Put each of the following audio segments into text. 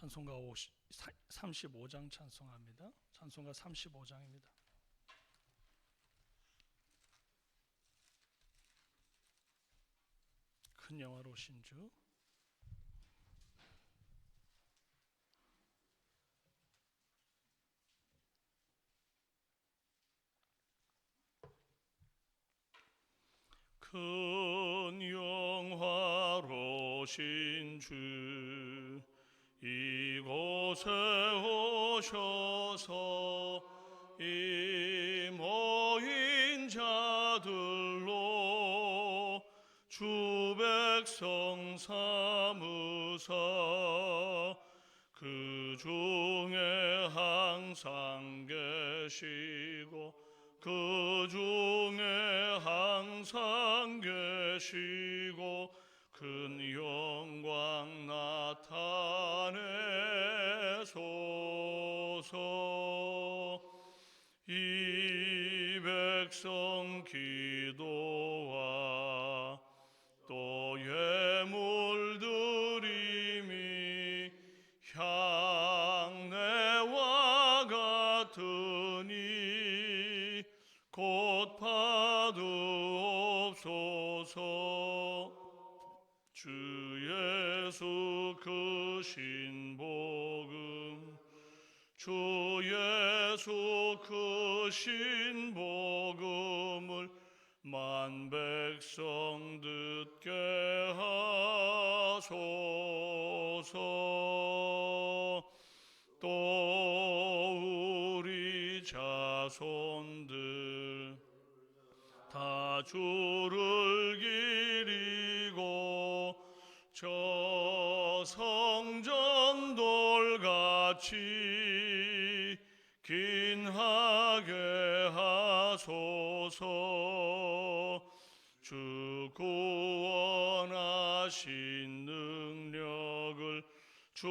찬송가 35장 찬송합니다. 찬송가 35장입니다. 큰 영화로우신 주, 큰 영화로우신 주, 이곳에 오셔서 이 모인 자들로 주 백성 삼으사 그 중에 항상 계시고 그 중에 항상 계시고 큰 영광 나타내소서. 이 백성 기도와 또 예물 드림이 향내와 같으니 곧 받으옵소서. 주 예수 크신 복음, 주 예수 크신 복음을 만 백성 듣게 하소서. 또 우리 자손들 다 주를 기리고 저 성전 돌같이 긴하게 하소서. 주 구원하신 능력을, 주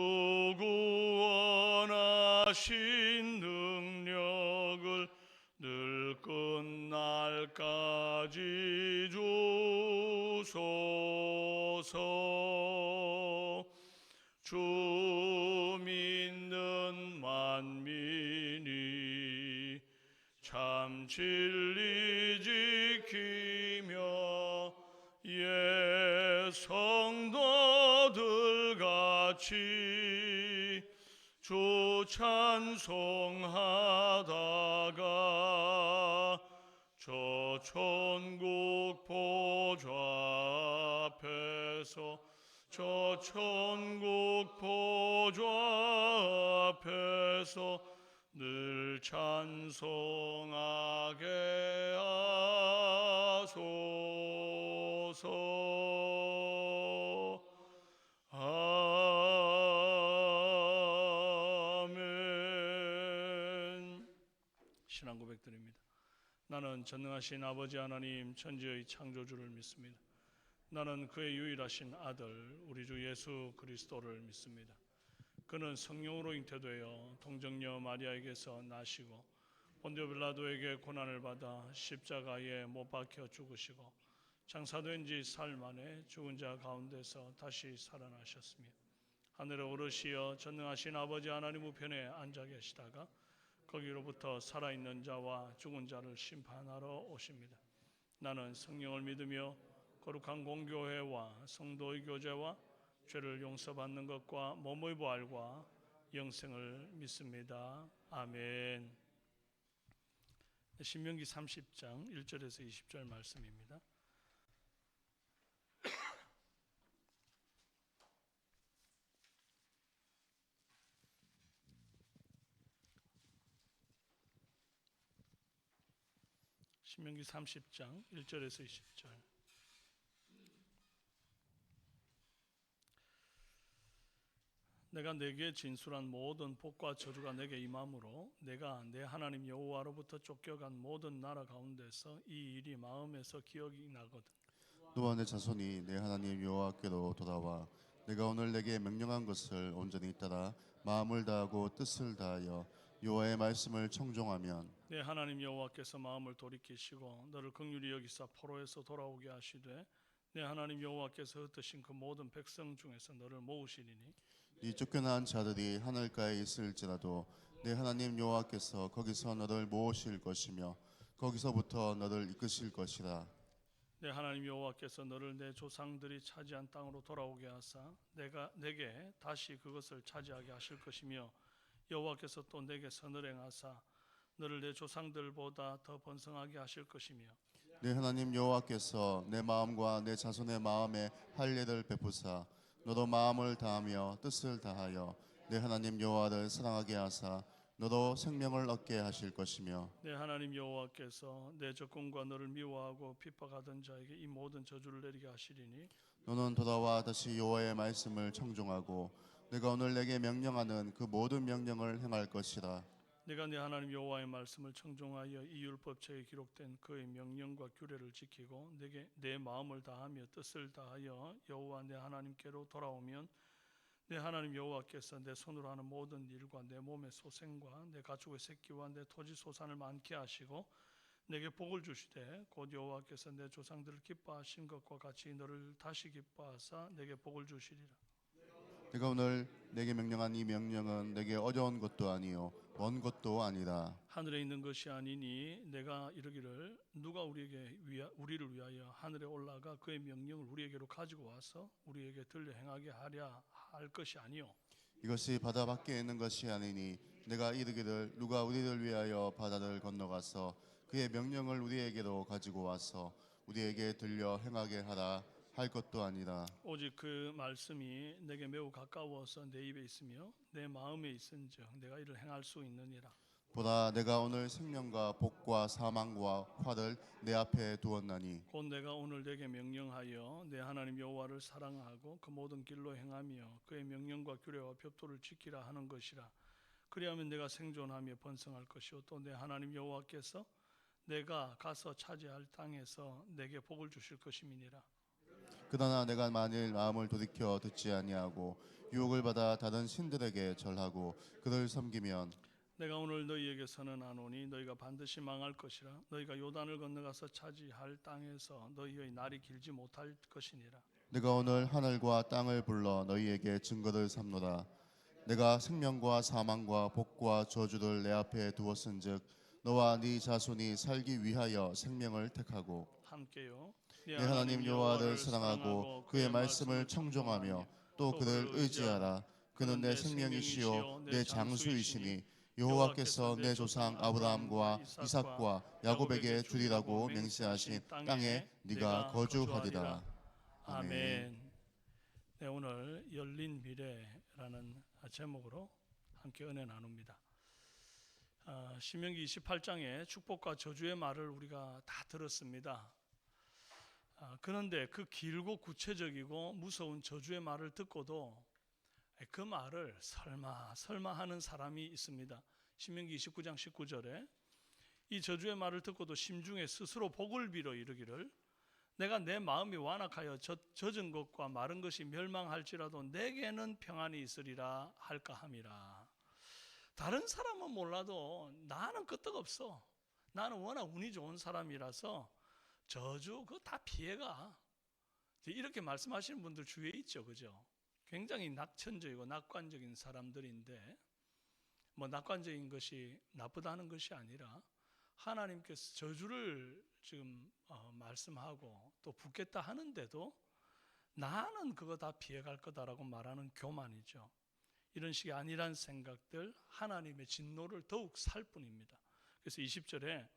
구원하신 능력을 늘 끝날까지 주소서. 주 믿는 만민이 참 진리 지키며 예 성도들 같이 주 찬송하다가 저 천국 보좌 앞에서, 저 천국 보좌 앞에서 늘 찬송하게 하소서. 아멘. 신앙 고백드립니다. 나는 전능하신 아버지 하나님 천지의 창조주를 믿습니다. 나는 그의 유일하신 아들 우리 주 예수 그리스도를 믿습니다. 그는 성령으로 잉태되어 동정녀 마리아에게서 나시고 본디오 빌라도에게 고난을 받아 십자가에 못 박혀 죽으시고 장사된 지 사흘 만에 죽은 자 가운데서 다시 살아나셨으며 하늘에 오르시어 전능하신 아버지 하나님 우편에 앉아 계시다가 거기로부터 살아있는 자와 죽은 자를 심판하러 오십니다. 나는 성령을 믿으며 거룩한 공교회와 성도의 교제와 죄를 용서받는 것과 몸의 부활과 영생을 믿습니다. 아멘. 신명기 30장 1절에서 20절 말씀입니다. 신명기 30장 1절에서 20절. 내가 내게 진술한 모든 복과 저주가 내게 임함으로 내가 내 하나님 여호와로부터 쫓겨간 모든 나라 가운데서 이 일이 마음에서 기억이 나거든. 또한 내 자손이 내 하나님 여호와께로 돌아와 내가 오늘 내게 명령한 것을 온전히 따라 마음을 다하고 뜻을 다하여 여호와의 말씀을 청종하면 내 하나님 여호와께서 마음을 돌이키시고 너를 긍휼히 여기사 포로에서 돌아오게 하시되 내 하나님 여호와께서 흩으신 그 모든 백성 중에서 너를 모으시리니 이 쫓겨난 자들이 하늘가에 있을지라도 내 하나님 여호와께서 거기서 너를 모으실 것이며 거기서부터 너를 이끄실 것이라. 내 하나님 여호와께서 너를 내 조상들이 차지한 땅으로 돌아오게 하사 내게 다시 그것을 차지하게 하실 것이며 여호와께서 또 내게 선을 행하사 너를 내 조상들보다 더 번성하게 하실 것이며 내 하나님 여호와께서 내 마음과 내 자손의 마음에 할례를 베푸사 너도 마음을 다하며 뜻을 다하여 내 하나님 여호와를 사랑하게 하사 너도 생명을 얻게 하실 것이며 내 하나님 여호와께서 내 적군과 너를 미워하고 핍박하던 자에게 이 모든 저주를 내리게 하시리니 너는 돌아와 다시 여호와의 말씀을 청종하고 내가 오늘 내게 명령하는 그 모든 명령을 행할 것이라. 내가 내 하나님 여호와의 말씀을 청종하여 이 율법책에 기록된 그의 명령과 규례를 지키고 내게 내 마음을 다하며 뜻을 다하여 여호와 내 하나님께로 돌아오면 내 하나님 여호와께서 내 손으로 하는 모든 일과 내 몸의 소생과 내 가축의 새끼와 내 토지 소산을 많게 하시고 내게 복을 주시되 곧 여호와께서 내 조상들을 기뻐하신 것과 같이 너를 다시 기뻐하사 내게 복을 주시리라. 내가 오늘 내게 명령한 이 명령은 내게 어려운 것도 아니요 먼 것도 아니라. 하늘에 있는 것이 아니니 내가 이르기를 누가 우리를 위하여 하늘에 올라가 그의 명령을 우리에게로 가지고 와서 우리에게 들려 행하게 하랴 할 것이 아니요 이것이 바다 밖에 있는 것이 아니니 내가 이르기를 누가 우리를 위하여 바다를 건너가서 그의 명령을 우리에게로 가지고 와서 우리에게 들려 행하게 하라 할 것도 아니라. 오직 그 말씀이 내게 매우 가까워서 내 입에 있으며 내 마음에 있은즉 내가 이를 행할 수 있느니라. 보라 내가 오늘 생명과 복과 사망과 화를 내 앞에 두었나니 곧 내가 오늘 내게 명령하여 내 하나님 여호와를 사랑하고 그 모든 길로 행하며 그의 명령과 규례와 법도를 지키라 하는 것이라. 그리하면 내가 생존하며 번성할 것이요 또 내 하나님 여호와께서 내가 가서 차지할 땅에서 내게 복을 주실 것임이니라. 그러나 내가 만일 마음을 돌이켜 듣지 아니하고 유혹을 받아 다른 신들에게 절하고 그들 섬기면 내가 오늘 너희에게 선언하노니 너희가 반드시 망할 것이라. 너희가 요단을 건너가서 차지할 땅에서 너희의 날이 길지 못할 것이니라. 내가 오늘 하늘과 땅을 불러 너희에게 증거를 삼노라. 내가 생명과 사망과 복과 저주를 내 앞에 두었은즉 너와 네 자손이 살기 위하여 생명을 택하고 함께요. 내 하나님 여호와를 사랑하고 그의 말씀을 청종하며 또 그를 의지하라. 그는 내 생명이시요 내 장수이시니 여호와께서 내 조상 아브라함과 이삭과 야곱에게 주리라고 맹세하신 땅에 네가 거주하리라. 아멘. 네, 오늘 열린 미래라는 제목으로 함께 은혜 나눕니다. 신명기 28장에 축복과 저주의 말을 우리가 다 들었습니다. 그런데 그 길고 구체적이고 무서운 저주의 말을 듣고도 그 말을 설마 하는 사람이 있습니다. 신명기 29장 19절에 이 저주의 말을 듣고도 심중에 스스로 복을 빌어 이르기를 내가 내 마음이 완악하여 젖은 것과 마른 것이 멸망할지라도 내게는 평안이 있으리라 할까 함이라. 다른 사람은 몰라도 나는 끄떡없어. 나는 워낙 운이 좋은 사람이라서 저주 그거 다 피해가. 이렇게 말씀하시는 분들 주위에 있죠, 그죠? 굉장히 낙천적이고 낙관적인 사람들인데 뭐 낙관적인 것이 나쁘다는 것이 아니라 하나님께서 저주를 지금 말씀하고 또 붓겠다 하는데도 나는 그거 다 피해갈 거다라고 말하는 교만이죠. 이런 식이 아니란 생각들, 하나님의 진노를 더욱 살 뿐입니다. 그래서 20절에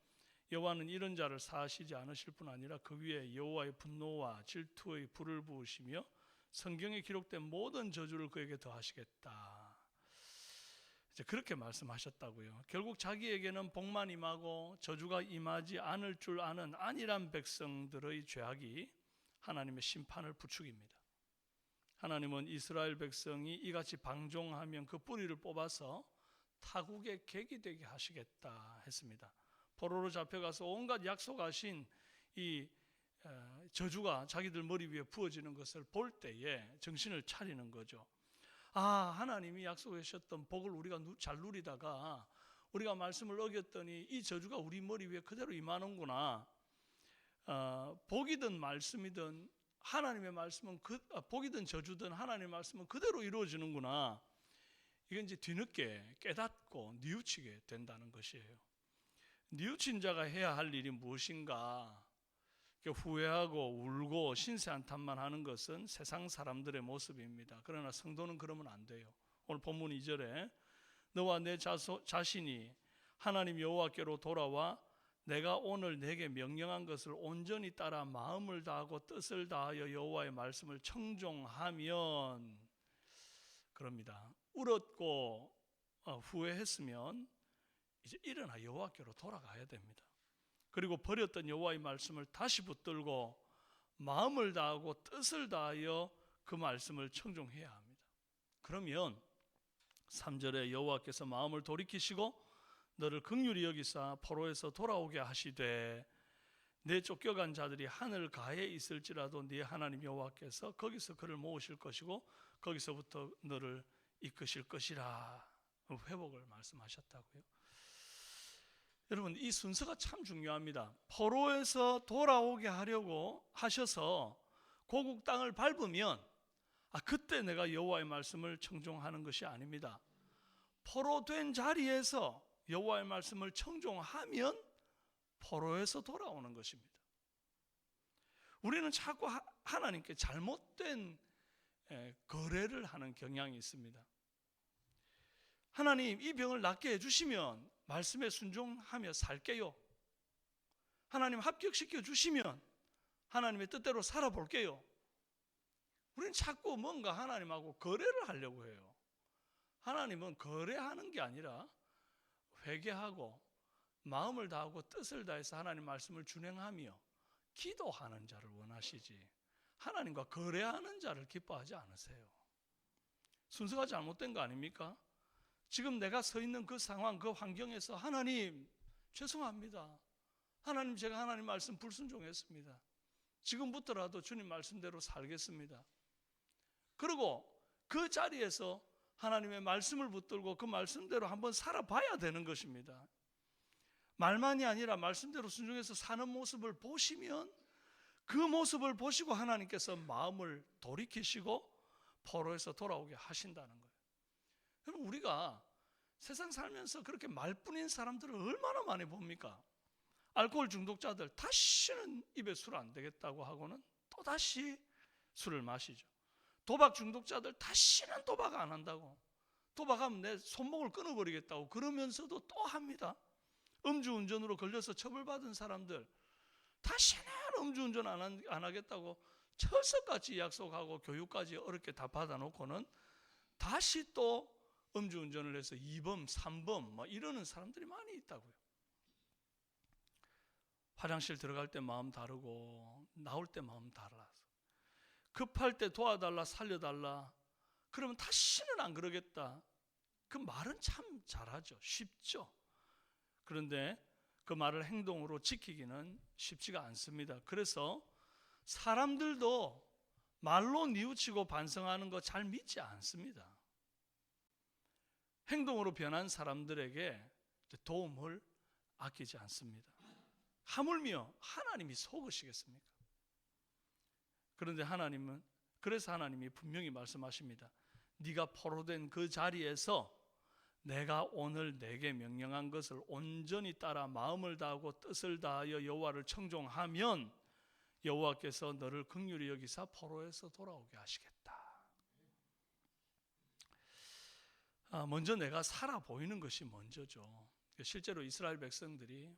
여호와는 이런 자를 사하시지 않으실 뿐 아니라 그 위에 여호와의 분노와 질투의 불을 부으시며 성경에 기록된 모든 저주를 그에게 더하시겠다. 이제 그렇게 말씀하셨다고요. 결국 자기에게는 복만 임하고 저주가 임하지 않을 줄 아는 안일한 백성들의 죄악이 하나님의 심판을 부추깁니다. 하나님은 이스라엘 백성이 이같이 방종하면 그 뿌리를 뽑아서 타국의 객이 되게 하시겠다 했습니다. 포로로 잡혀가서 온갖 약속하신 이 저주가 자기들 머리 위에 부어지는 것을 볼 때에 정신을 차리는 거죠. 하나님이 약속하셨던 복을 우리가 잘 누리다가 우리가 말씀을 어겼더니 이 저주가 우리 머리 위에 그대로 임하는구나. 복이든 말씀이든 하나님의 말씀은 복이든 저주든 하나님의 말씀은 그대로 이루어지는구나. 이건 이제 뒤늦게 깨닫고 뉘우치게 된다는 것이에요. 뉘우친 자가 해야 할 일이 무엇인가? 후회하고 울고 신세한탄만 하는 것은 세상 사람들의 모습입니다. 그러나 성도는 그러면 안 돼요. 오늘 본문 2절에 너와 내 자신이 하나님 여호와께로 돌아와 내가 오늘 내게 명령한 것을 온전히 따라 마음을 다하고 뜻을 다하여 여호와의 말씀을 청종하면, 그럽니다. 울었고 후회했으면 이제 일어나 여호와께로 돌아가야 됩니다. 그리고 버렸던 여호와의 말씀을 다시 붙들고 마음을 다하고 뜻을 다하여 그 말씀을 청종해야 합니다. 그러면 3절에 여호와께서 마음을 돌이키시고 너를 긍휼히 여기사 포로에서 돌아오게 하시되 내 쫓겨간 자들이 하늘 가에 있을지라도 네 하나님 여호와께서 거기서 그를 모으실 것이고 거기서부터 너를 이끄실 것이라. 회복을 말씀하셨다고요. 여러분, 이 순서가 참 중요합니다. 포로에서 돌아오게 하려고 하셔서 고국 땅을 밟으면 그때 내가 여호와의 말씀을 청종하는 것이 아닙니다. 포로된 자리에서 여호와의 말씀을 청종하면 포로에서 돌아오는 것입니다. 우리는 자꾸 하나님께 잘못된 거래를 하는 경향이 있습니다. 하나님, 이 병을 낫게 해주시면 말씀에 순종하며 살게요. 하나님 합격시켜 주시면 하나님의 뜻대로 살아볼게요. 우리는 자꾸 뭔가 하나님하고 거래를 하려고 해요. 하나님은 거래하는 게 아니라 회개하고 마음을 다하고 뜻을 다해서 하나님 말씀을 준행하며 기도하는 자를 원하시지, 하나님과 거래하는 자를 기뻐하지 않으세요. 순서가 잘못된 거 아닙니까? 지금 내가 서 있는 그 상황, 그 환경에서 하나님 죄송합니다. 하나님, 제가 하나님 말씀 불순종했습니다. 지금부터라도 주님 말씀대로 살겠습니다. 그리고 그 자리에서 하나님의 말씀을 붙들고 그 말씀대로 한번 살아봐야 되는 것입니다. 말만이 아니라 말씀대로 순종해서 사는 모습을 보시면 그 모습을 보시고 하나님께서 마음을 돌이키시고 포로에서 돌아오게 하신다는 거예요. 여러분, 우리가 세상 살면서 그렇게 말뿐인 사람들을 얼마나 많이 봅니까? 알코올 중독자들 다시는 입에 술 안 되겠다고 하고는 또다시 술을 마시죠. 도박 중독자들 다시는 도박 안 한다고, 도박하면 내 손목을 끊어버리겠다고 그러면서도 또 합니다. 음주운전으로 걸려서 처벌받은 사람들 다시는 음주운전 안 하겠다고 철석같이 약속하고 교육까지 어렵게 다 받아놓고는 다시 또 음주운전을 해서 2범, 3범 이러는 사람들이 많이 있다고요. 화장실 들어갈 때 마음 다르고 나올 때 마음 달라서, 급할 때 도와달라, 살려달라 그러면 다시는 안 그러겠다, 그 말은 참 잘하죠. 쉽죠. 그런데 그 말을 행동으로 지키기는 쉽지가 않습니다. 그래서 사람들도 말로 뉘우치고 반성하는 거 잘 믿지 않습니다. 행동으로 변한 사람들에게 도움을 아끼지 않습니다. 하물며 하나님이 속으시겠습니까? 그런데 그래서 하나님이 분명히 말씀하십니다. 네가 포로된 그 자리에서 내가 오늘 내게 명령한 것을 온전히 따라 마음을 다하고 뜻을 다하여 여호와를 청종하면 여호와께서 너를 긍휼히 여기사 포로에서 돌아오게 하시겠다. 먼저 내가 살아 보이는 것이 먼저죠. 실제로 이스라엘 백성들이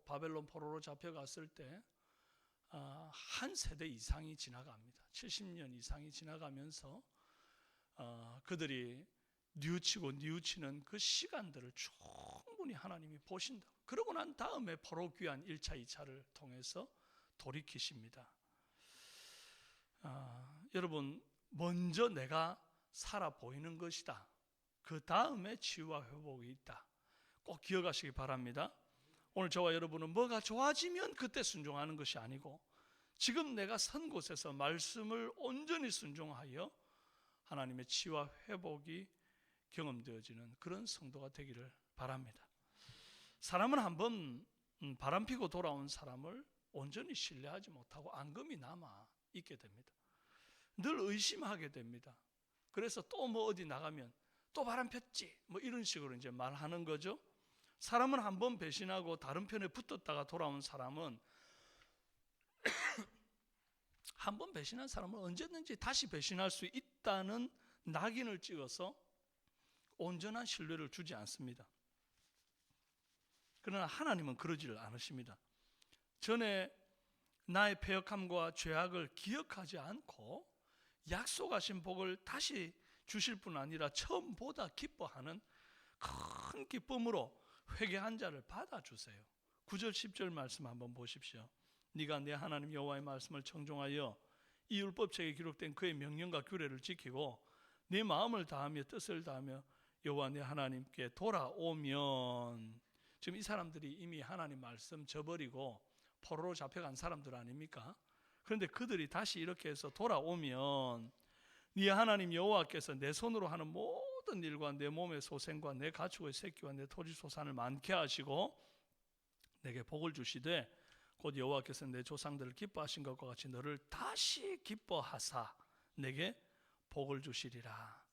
바벨론 포로로 잡혀갔을 때 한 세대 이상이 지나갑니다. 70년 이상이 지나가면서 그들이 뉘우치는 그 시간들을 충분히 하나님이 보신다. 그러고 난 다음에 포로 귀환 1차, 2차를 통해서 돌이키십니다. 여러분, 먼저 내가 살아 보이는 것이다. 그 다음에 치유와 회복이 있다. 꼭 기억하시기 바랍니다. 오늘 저와 여러분은 뭐가 좋아지면 그때 순종하는 것이 아니고 지금 내가 선 곳에서 말씀을 온전히 순종하여 하나님의 치유와 회복이 경험되어지는 그런 성도가 되기를 바랍니다. 사람은 한번 바람피고 돌아온 사람을 온전히 신뢰하지 못하고 앙금이 남아 있게 됩니다. 늘 의심하게 됩니다. 그래서 또 뭐 어디 나가면 또 바람 폈지 뭐 이런 식으로 이제 말하는 거죠. 사람은 한 번 배신하고 다른 편에 붙었다가 돌아온 사람은 한 번 배신한 사람은 언제든지 다시 배신할 수 있다는 낙인을 찍어서 온전한 신뢰를 주지 않습니다. 그러나 하나님은 그러지를 않으십니다. 전에 나의 패역함과 죄악을 기억하지 않고 약속하신 복을 다시 주실 뿐 아니라 처음보다 기뻐하는 큰 기쁨으로 회개한 자를 받아주세요. 9절 10절 말씀 한번 보십시오. 네가 내 하나님 여호와의 말씀을 청종하여 이 율법책에 기록된 그의 명령과 규례를 지키고 네 마음을 다하며 뜻을 다하며 여호와 내 하나님께 돌아오면, 지금 이 사람들이 이미 하나님 말씀 저버리고 포로로 잡혀간 사람들 아닙니까? 그런데 그들이 다시 이렇게 해서 돌아오면 네 하나님 여호와께서 내 손으로 하는 모든 일과 내 몸의 소생과 내 가축의 새끼와 내 토지 소산을 많게 하시고 내게 복을 주시되 곧 여호와께서 내 조상들을 기뻐하신 것과 같이 너를 다시 기뻐하사 내게 복을 주시리라.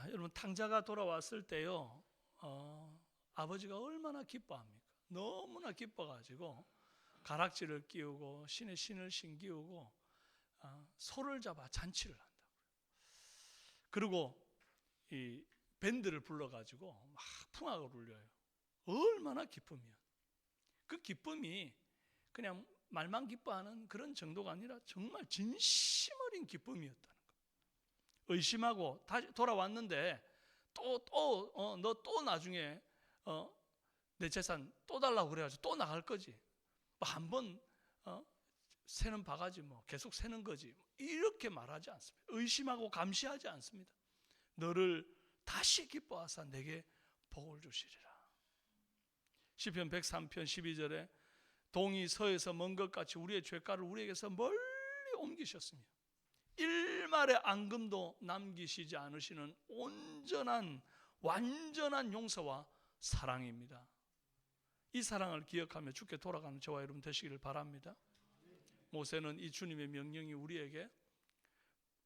여러분, 탕자가 돌아왔을 때요, 아버지가 얼마나 기뻐합니까? 너무나 기뻐가지고 가락지를 끼우고 신의 신을 신기우고 소를 잡아 잔치를 한다고요. 그리고 이 밴드를 불러가지고 막 풍악을 울려요. 얼마나 기쁘면 그 기쁨이 그냥 말만 기뻐하는 그런 정도가 아니라 정말 진심 어린 기쁨이었다는 거예요. 의심하고 다시 돌아왔는데 너 또 나중에 내 재산 또 달라고 그래가지고 또 나갈 거지. 한번 새는 바가지 뭐 계속 새는 거지. 이렇게 말하지 않습니다. 의심하고 감시하지 않습니다. 너를 다시 기뻐하사 내게 복을 주시리라. 시편 103편 12절에 동이 서에서 먼 것 같이 우리의 죄가를 우리에게서 멀리 옮기셨으며 일말의 앙금도 남기시지 않으시는 온전한 완전한 용서와 사랑입니다. 이 사랑을 기억하며 주께 돌아가는 저와 여러분 되시기를 바랍니다. 모세는 이 주님의 명령이 우리에게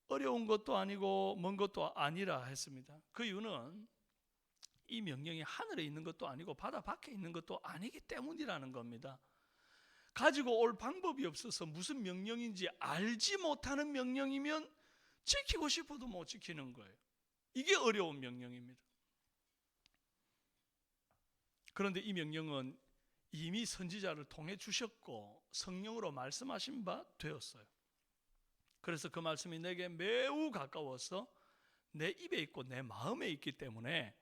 어려운 것도 아니고 먼 것도 아니라 했습니다. 그 이유는 이 명령이 하늘에 있는 것도 아니고 바다 밖에 있는 것도 아니기 때문이라는 겁니다. 가지고 올 방법이 없어서 무슨 명령인지 알지 못하는 명령이면 지키고 싶어도 못 지키는 거예요. 이게 어려운 명령입니다. 그런데 이 명령은 이미 선지자를 통해 주셨고 성령으로 말씀하신 바 되었어요. 그래서 그 말씀이 내게 매우 가까워서 내 입에 있고 내 마음에 있기 때문에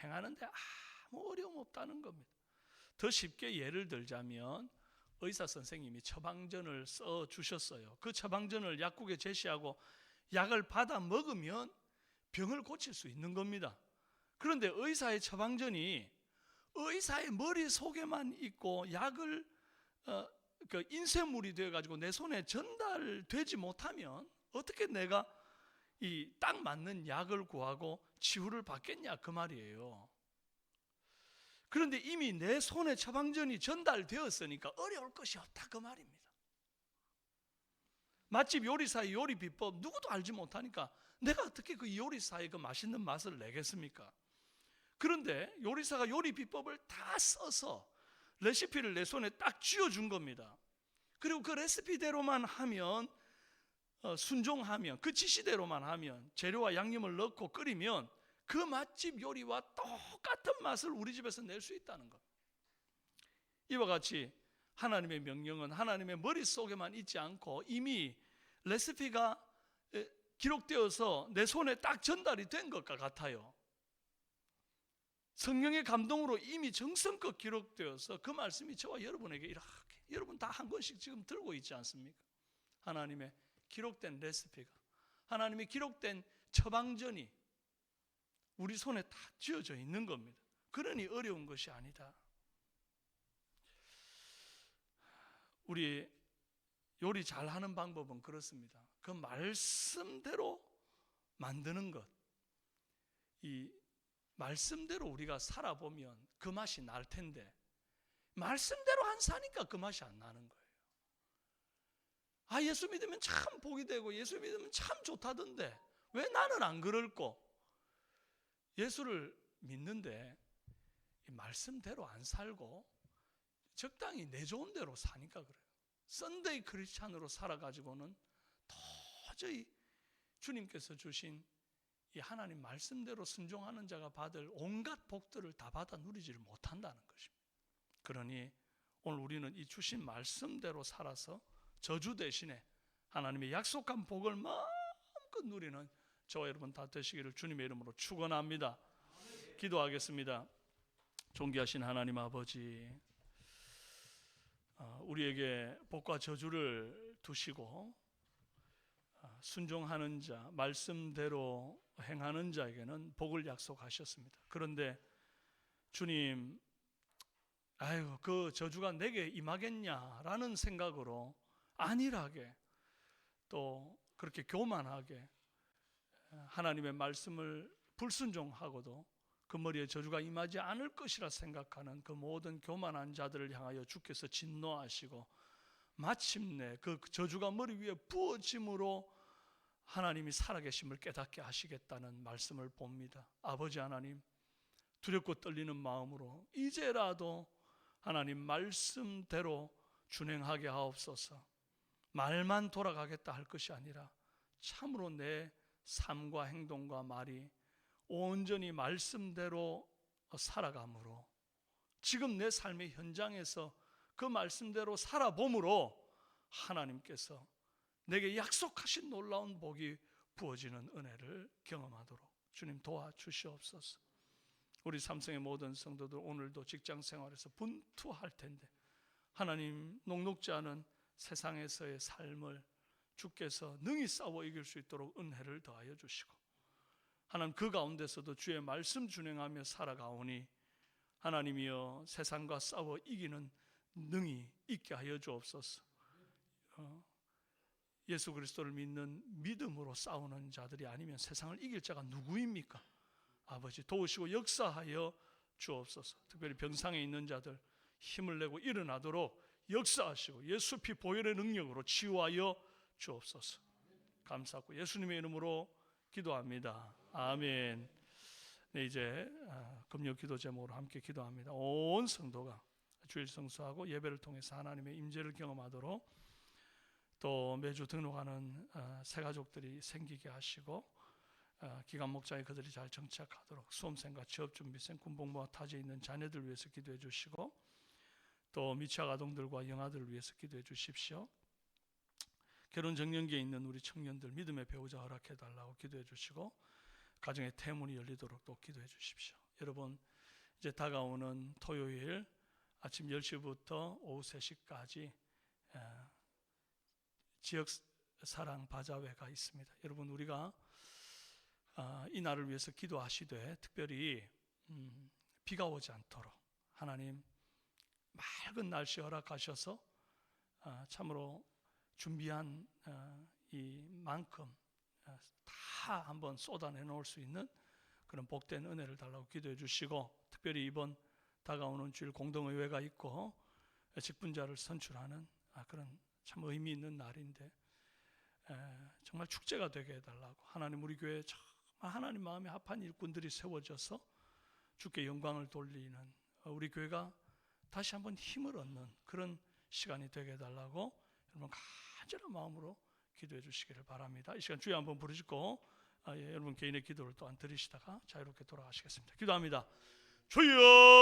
행하는데 아무 어려움 없다는 겁니다. 더 쉽게 예를 들자면 의사 선생님이 처방전을 써 주셨어요. 그 처방전을 약국에 제시하고 약을 받아 먹으면 병을 고칠 수 있는 겁니다. 그런데 의사의 처방전이 의사의 머릿속에만 있고 약을 그 인쇄물이 되어가지고 내 손에 전달되지 못하면 어떻게 내가 이 딱 맞는 약을 구하고 치유를 받겠냐 그 말이에요. 그런데 이미 내 손에 처방전이 전달되었으니까 어려울 것이 없다 그 말입니다. 맛집 요리사의 요리 비법 누구도 알지 못하니까 내가 어떻게 그 요리사의 그 맛있는 맛을 내겠습니까? 그런데 요리사가 요리 비법을 다 써서 레시피를 내 손에 딱 쥐어준 겁니다. 그리고 그 레시피대로만 하면 순종하면 그 지시대로만 하면 재료와 양념을 넣고 끓이면 그 맛집 요리와 똑같은 맛을 우리 집에서 낼 수 있다는 것. 이와 같이 하나님의 명령은 하나님의 머릿속에만 있지 않고 이미 레시피가 기록되어서 내 손에 딱 전달이 된 것과 같아요. 성령의 감동으로 이미 정성껏 기록되어서 그 말씀이 저와 여러분에게 이렇게 여러분 다 한 권씩 지금 들고 있지 않습니까? 하나님의 기록된 레시피가, 하나님의 기록된 처방전이 우리 손에 다 쥐어져 있는 겁니다. 그러니 어려운 것이 아니다. 우리 요리 잘하는 방법은 그렇습니다. 그 말씀대로 만드는 것, 이 말씀대로 우리가 살아보면 그 맛이 날 텐데 말씀대로 안 사니까 그 맛이 안 나는 거예요. 예수 믿으면 참 복이 되고 예수 믿으면 참 좋다던데 왜 나는 안 그럴꼬? 예수를 믿는데 이 말씀대로 안 살고 적당히 내 좋은 대로 사니까 그래요. 썬데이 크리스찬으로 살아가지고는 도저히 주님께서 주신 이 하나님 말씀대로 순종하는 자가 받을 온갖 복들을 다 받아 누리지를 못한다는 것입니다. 그러니 오늘 우리는 이 주신 말씀대로 살아서 저주 대신에 하나님의 약속한 복을 마음껏 누리는 저와 여러분 다 되시기를 주님의 이름으로 축원합니다. 기도하겠습니다. 존귀하신 하나님 아버지, 우리에게 복과 저주를 두시고 순종하는 자, 말씀대로 행하는 자에게는 복을 약속하셨습니다. 그런데 주님, 그 저주가 내게 임하겠냐라는 생각으로 안일하게 또 그렇게 교만하게 하나님의 말씀을 불순종하고도 그 머리에 저주가 임하지 않을 것이라 생각하는 그 모든 교만한 자들을 향하여 주께서 진노하시고 마침내 그 저주가 머리 위에 부어짐으로 하나님이 살아계심을 깨닫게 하시겠다는 말씀을 봅니다. 아버지 하나님, 두렵고 떨리는 마음으로 이제라도 하나님 말씀대로 준행하게 하옵소서. 말만 돌아가겠다 할 것이 아니라 참으로 내 삶과 행동과 말이 온전히 말씀대로 살아감으로 지금 내 삶의 현장에서 그 말씀대로 살아봄으로 하나님께서 내게 약속하신 놀라운 복이 부어지는 은혜를 경험하도록 주님 도와주시옵소서. 우리 삼성의 모든 성도들 오늘도 직장 생활에서 분투할 텐데 하나님 녹록지 않은 세상에서의 삶을 주께서 능히 싸워 이길 수 있도록 은혜를 더하여 주시고 하나님 그 가운데서도 주의 말씀 준행하며 살아가오니 하나님이여 세상과 싸워 이기는 능히 있게 하여 주옵소서. 예수 그리스도를 믿는 믿음으로 싸우는 자들이 아니면 세상을 이길 자가 누구입니까? 아버지 도우시고 역사하여 주옵소서. 특별히 병상에 있는 자들 힘을 내고 일어나도록 역사하시고 예수 피 보혈의 능력으로 치유하여 주옵소서. 감사하고 예수님의 이름으로 기도합니다. 아멘. 네, 이제 금요 기도 제목으로 함께 기도합니다. 온 성도가 주일 성수하고 예배를 통해서 하나님의 임재를 경험하도록 또 매주 등록하는 새 가족들이 생기게 하시고 기간 목장에 그들이 잘 정착하도록 수험생과 취업준비생, 군복무와 타지에 있는 자녀들 위해서 기도해 주시고 또 미취학 아동들과 영아들을 위해서 기도해 주십시오. 결혼 정년기에 있는 우리 청년들 믿음의 배우자 허락해 달라고 기도해 주시고 가정의 태문이 열리도록 또 기도해 주십시오. 여러분 이제 다가오는 토요일 아침 10시부터 오후 3시까지 지역사랑 바자회가 있습니다. 여러분 우리가 이 날을 위해서 기도하시되 특별히 비가 오지 않도록 하나님 맑은 날씨 허락하셔서 참으로 준비한 이만큼 다 한번 쏟아내 놓을 수 있는 그런 복된 은혜를 달라고 기도해 주시고 특별히 이번 다가오는 주일 공동의회가 있고 직분자를 선출하는 그런 참 의미 있는 날인데 정말 축제가 되게 해달라고 하나님 우리 교회에 정말 하나님 마음에 합한 일꾼들이 세워져서 주께 영광을 돌리는 우리 교회가 다시 한번 힘을 얻는 그런 시간이 되게 해달라고 여러분 간절한 마음으로 기도해 주시기를 바랍니다. 이 시간 주여 한번 부르시고 여러분 개인의 기도를 또한 드리시다가 자유롭게 돌아가시겠습니다. 기도합니다. 주여